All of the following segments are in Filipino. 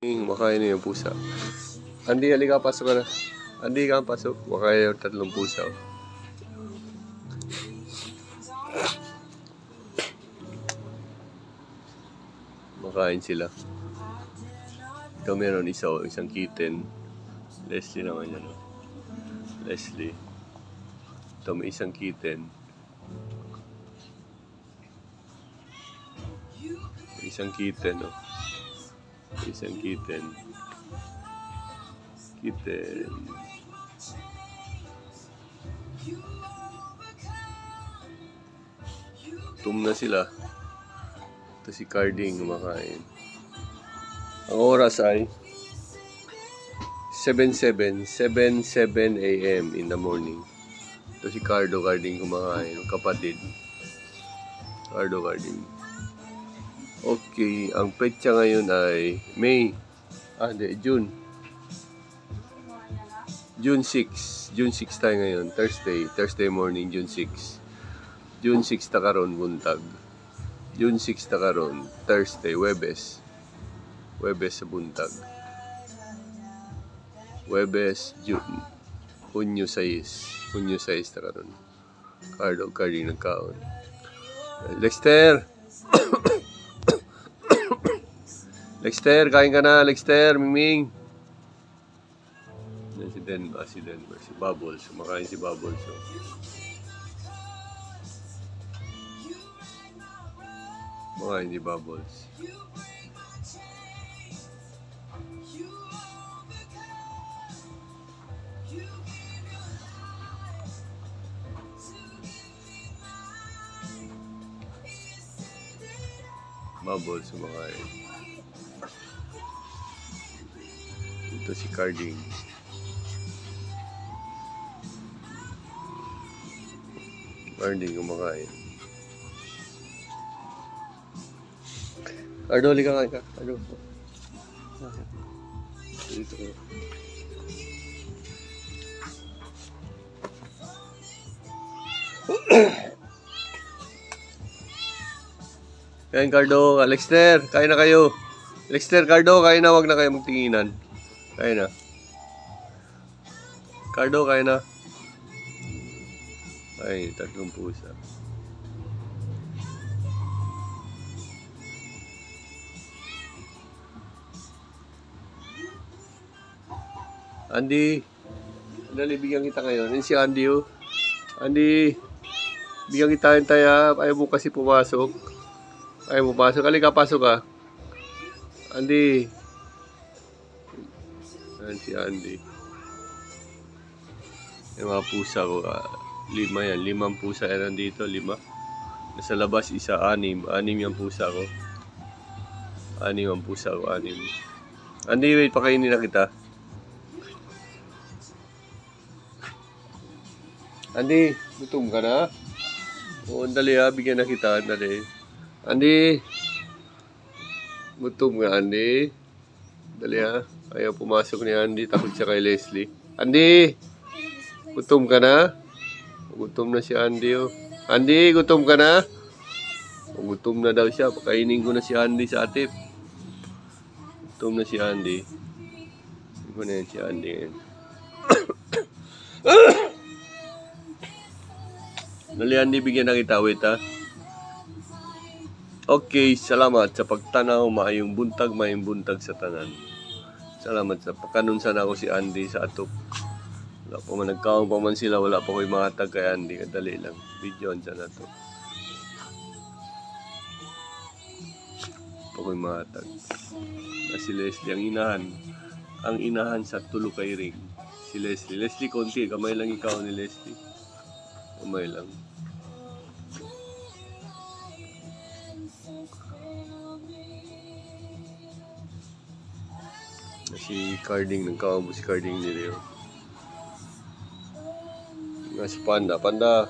Makain na yung pusa. Andy, halika, pasok ka na. Andy, ka pasok. Makain yung 3 pusa. Makain sila. Ito meron isang kitten. Leslie naman yan. Leslie. Ito may isang kitten. May isang kitten, no? Isang kitten. Kitten. Tum na sila. Ito si Carding kumakain. Ang oras ay 7 a.m. in the morning. Ito si Carding kumakain. Kapatid. Carding. Okay, ang petsa ngayon ay June. June 6 tayo ngayon, Thursday morning, June 6. June 6 ta karon buntag. June 6 ta karon, Thursday, Webes sa buntag. Webes, June. Hunyo 6 ta karon. Carding nagkaon. Lexter! Lexter, kain ka na, Lexter, Mingming. Si Denver, si Bubbles. Kumakain si Bubbles. So. Kumakain si Bubbles. Bubbles kumakain. Ito si Carding. Carding kumakain. Cardo, halika kain ka. Cardo. Dito ko. Kain, Cardo. Lexter, kain na kayo. Lexter, Cardo, kain na. Wag na kayo magtinginan. Kain na. Cardo, kain na. Ay, 3 pusa. Andy, dali, bigyan kita ngayon. Yan si Andy, oh. Andy, bigyan kita yung taya. Ayaw mo kasi pumasok. Ayaw mo pasok. Halika, pasok ka. Andy. Yan si Andy. Yung mga pusa ko, 5 yan. 5 pusa yan nandito, 5. Nasa labas, 1, 6. 6 yung pusa ko. 6 ang pusa ko, 6. Andy, wait, pakainin na kita. Andy, gutom ka na? Oo, dali ha, bigyan na kita, dali. Andy, gutom ka, Andy. Dali ha, ayaw pumasok ni Andy, takot siya kay Leslie. Andy, gutom ka na? Gutom na si Andy, oh. Andy, gutom ka na? Gutom na daw siya, pakainin ko na si Andy sa atip. Gutom na si Andy. Hindi ko na yan si Andy ngayon. Dali, Andy, bigyan na kita, wait ha. Okay, salamat sa pagtanaw, maayong buntag sa tanan. Salamat sa pagkanunsan ako si Andy sa atop. Wala pa man, nagkaon pa man sila, wala pa ko'y matag kay Andy, kadali lang. Video dyan na to. Pa ko'y matag. Na si Leslie, ang inahan sa tulo kay ring. Si Leslie. Leslie, konti, kamay lang ikaw ni Leslie. Kamay lang. Si Carding, nagkakabo si Carding ni Rio. Nga si Panda. Nga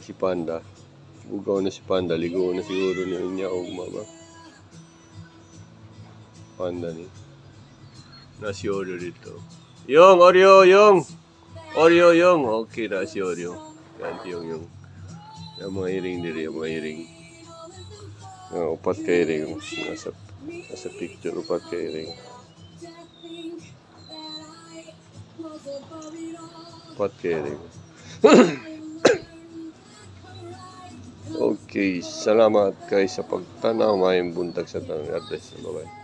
si Panda. Bugaw na si Panda. Ligo na siguro niya o mama. Panda ni. Na si Oreo dito. Oreo, Yung! Okay na si Oreo. Yan si Yung. Yung mga iring diri, mga iring. Upat ka iring. Nasa Nasa picture upat kay Ring. Upat kay Ring. Okay, salamat kay sa pagtanaw. Mayong buntag sa tanong address. Bye-bye.